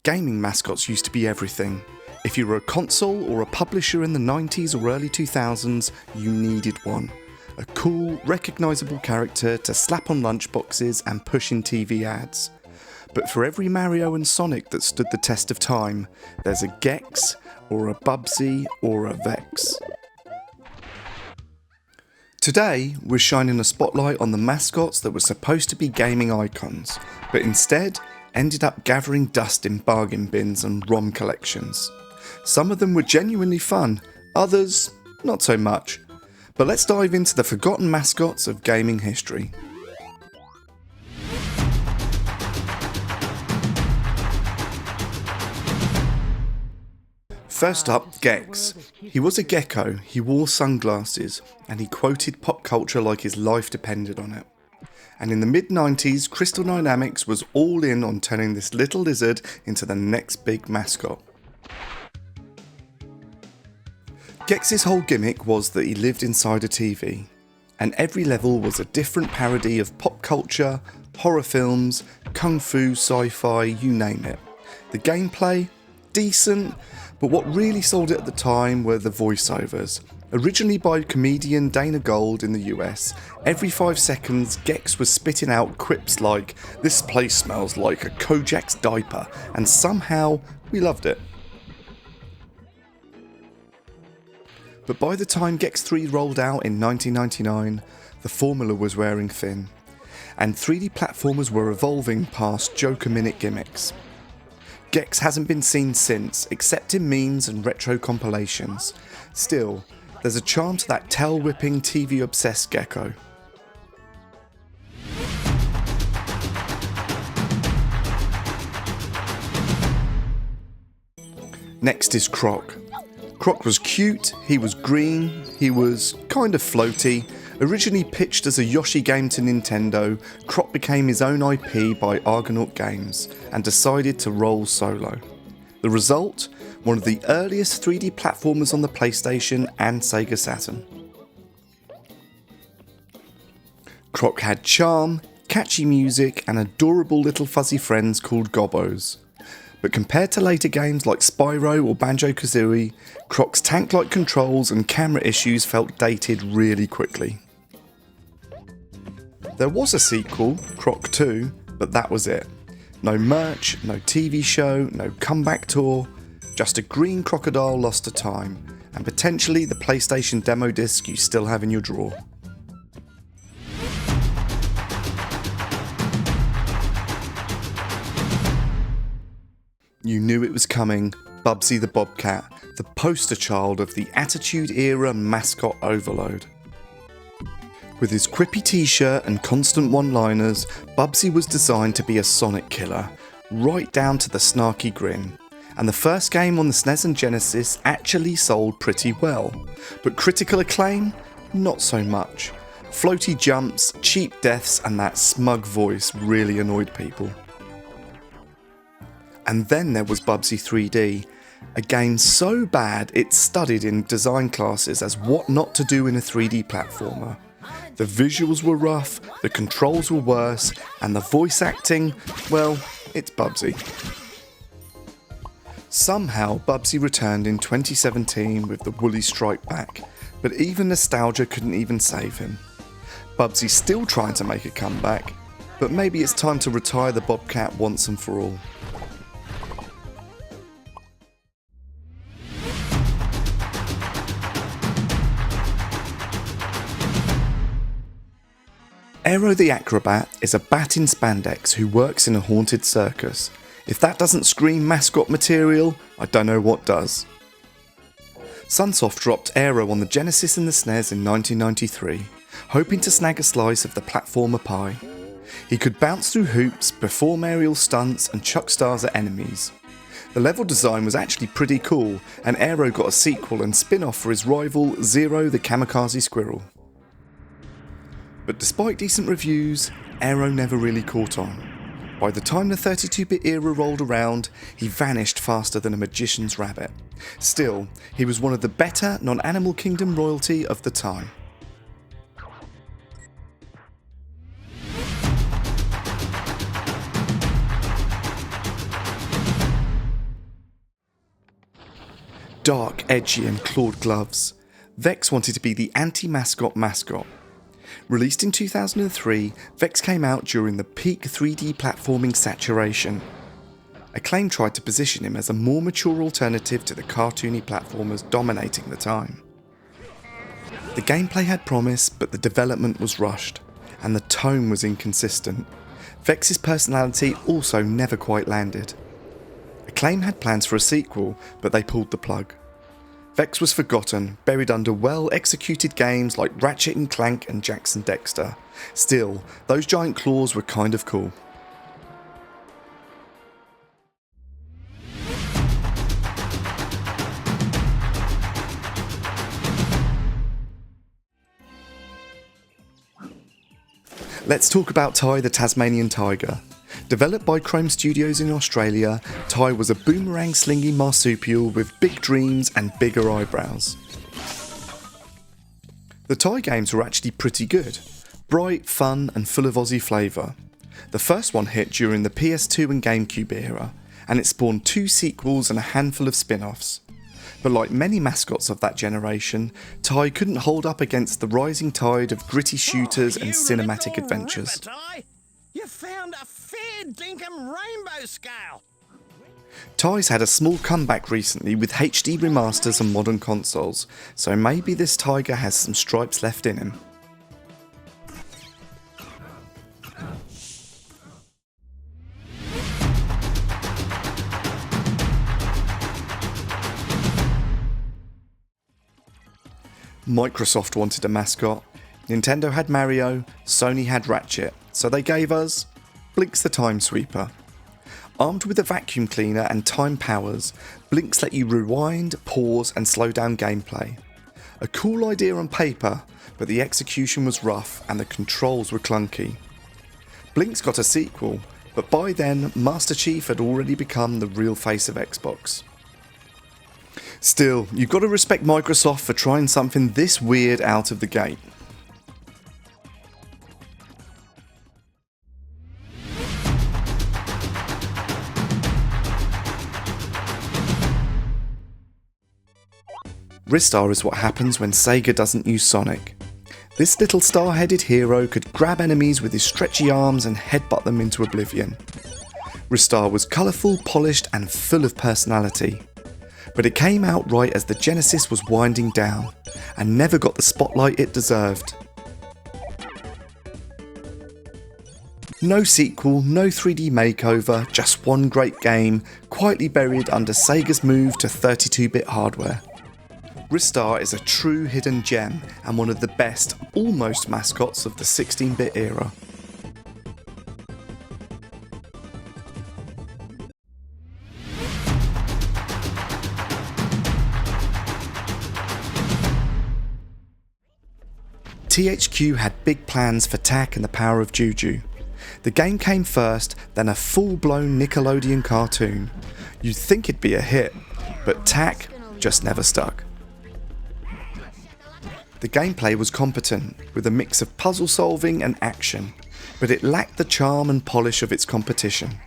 gaming mascots used to be everything. If you were a console or a publisher in the 90s or early 2000s, you needed one. A cool, recognisable character to slap on lunchboxes and push in TV ads. But for every Mario and Sonic that stood the test of time, there's a Gex, or a Bubsy, or a Vexx. Today, we're shining a spotlight on the mascots that were supposed to be gaming icons, but instead ended up gathering dust in bargain bins and ROM collections. Some of them were genuinely fun, others not so much. But let's dive into the forgotten mascots of gaming history. First up, Gex. He was a gecko, he wore sunglasses, and he quoted pop culture like his life depended on it. And in the mid-90s, Crystal Dynamics was all in on turning this little lizard into the next big mascot. Gex's whole gimmick was that he lived inside a TV, and every level was a different parody of pop culture, horror films, kung fu, sci-fi, you name it. The gameplay? Decent, but what really sold it at the time were the voiceovers. Originally by comedian Dana Gold in the US, every 5 seconds Gex was spitting out quips like, "This place smells like a Kojak's diaper," and somehow we loved it. But by the time Gex 3 rolled out in 1999, the formula was wearing thin, and 3D platformers were evolving past joke-a-minute gimmicks. Gex hasn't been seen since, except in memes and retro compilations. Still, there's a charm to that tail-whipping TV-obsessed gecko. Next is Croc. Croc was cute, he was green, he was kind of floaty. Originally pitched as a Yoshi game to Nintendo, Croc became his own IP by Argonaut Games and decided to roll solo. The result? One of the earliest 3D platformers on the PlayStation and Sega Saturn. Croc had charm, catchy music and adorable little fuzzy friends called Gobbos. But compared to later games like Spyro or Banjo-Kazooie, Croc's tank-like controls and camera issues felt dated really quickly. There was a sequel, Croc 2, but that was it. No merch, no TV show, no comeback tour, just a green crocodile lost to time, and potentially the PlayStation demo disc you still have in your drawer. You knew it was coming, Bubsy the Bobcat, the poster child of the Attitude Era mascot overload. With his quippy t-shirt and constant one-liners, Bubsy was designed to be a Sonic killer, right down to the snarky grin. And the first game on the SNES and Genesis actually sold pretty well, but critical acclaim? Not so much. Floaty jumps, cheap deaths and that smug voice really annoyed people. And then there was Bubsy 3D, a game so bad it studied in design classes as what not to do in a 3D platformer. The visuals were rough, the controls were worse, and the voice acting, well, it's Bubsy. Somehow Bubsy returned in 2017 with the woolly stripe back, but even nostalgia couldn't even save him. Bubsy's still trying to make a comeback, but maybe it's time to retire the Bobcat once and for all. Aero the Acro-Bat is a bat in spandex who works in a haunted circus. If that doesn't scream mascot material, I don't know what does. Sunsoft dropped Aero on the Genesis and the SNES in 1993, hoping to snag a slice of the platformer pie. He could bounce through hoops, perform aerial stunts and chuck stars at enemies. The level design was actually pretty cool, and Aero got a sequel and spin-off for his rival Zero the Kamikaze Squirrel. But despite decent reviews, Aero never really caught on. By the time the 32-bit era rolled around, he vanished faster than a magician's rabbit. Still, he was one of the better non-Animal Kingdom royalty of the time. dark, edgy and clawed gloves. Vexx wanted to be the anti-mascot mascot. Released in 2003, Vexx came out during the peak 3D platforming saturation. Acclaim tried to position him as a more mature alternative to the cartoony platformers dominating the time. The gameplay had promise, but the development was rushed, and the tone was inconsistent. Vexx's personality also never quite landed. Acclaim had plans for a sequel, but they pulled the plug. Vexx was forgotten, buried under well-executed games like Ratchet & Clank and Jax and Dexter. Still, those giant claws were kind of cool. Let's talk about Ty the Tasmanian Tiger. Developed by Chrome Studios in Australia, Ty was a boomerang-slinging marsupial with big dreams and bigger eyebrows. The Ty games were actually pretty good. Bright, fun and full of Aussie flavour. The first one hit during the PS2 and GameCube era, and it spawned 2 sequels and a handful of spin-offs. But like many mascots of that generation, Ty couldn't hold up against the rising tide of gritty shooters and cinematic adventures. You found a fair dinkum rainbow scale! Ty's had a small comeback recently with HD remasters and modern consoles, so maybe this tiger has some stripes left in him. Microsoft wanted a mascot, Nintendo had Mario, Sony had Ratchet, so they gave us Blinx the Time Sweeper. Armed with a vacuum cleaner and time powers, Blinx let you rewind, pause and slow down gameplay. A cool idea on paper, but the execution was rough and the controls were clunky. Blinx got a sequel, but by then Master Chief had already become the real face of Xbox. Still, you've got to respect Microsoft for trying something this weird out of the gate. Ristar is what happens when Sega doesn't use Sonic. This little star-headed hero could grab enemies with his stretchy arms and headbutt them into oblivion. Ristar was colourful, polished and full of personality. But it came out right as the Genesis was winding down, and never got the spotlight it deserved. No sequel, no 3D makeover, just one great game, quietly buried under Sega's move to 32-bit hardware. Ristar is a true hidden gem, and one of the best, almost mascots of the 16-bit era. THQ had big plans for Tak and the Power of Juju. The game came first, then a full-blown Nickelodeon cartoon. You'd think it'd be a hit, but Tak just never stuck. The gameplay was competent, with a mix of puzzle solving and action, but it lacked the charm and polish of its competition.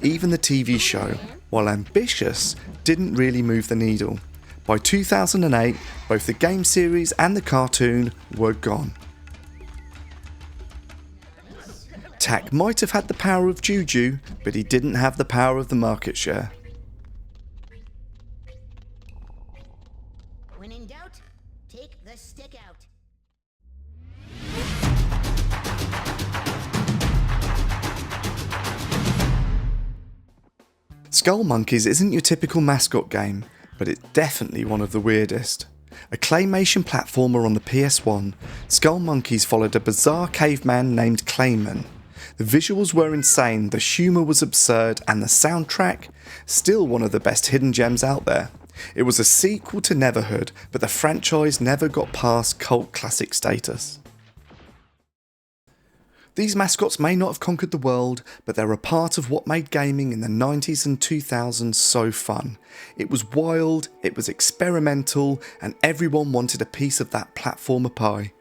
Even the TV show, while ambitious, didn't really move the needle. By 2008, both the game series and the cartoon were gone. Tak might have had the power of Juju, but he didn't have the power of the market share. When in doubt, take the stick out. Skullmonkeys isn't your typical mascot game, but it's definitely one of the weirdest. A claymation platformer on the PS1, Skullmonkeys followed a bizarre caveman named Claymation. The visuals were insane, the humour was absurd, and the soundtrack, still one of the best hidden gems out there. It was a sequel to Neverhood, but the franchise never got past cult classic status. These mascots may not have conquered the world, but they're a part of what made gaming in the 90s and 2000s so fun. It was wild, it was experimental, and everyone wanted a piece of that platformer pie.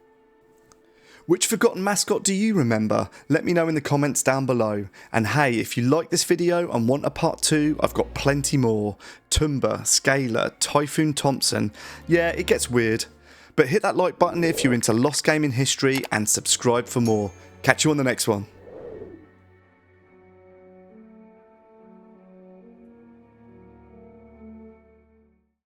Which forgotten mascot do you remember? Let me know in the comments down below. And hey, if you like this video and want a part 2, I've got plenty more. Tumba, Scalar, Typhoon Thompson. Yeah, it gets weird. But hit that like button if you're into lost gaming history and subscribe for more. Catch you on the next one.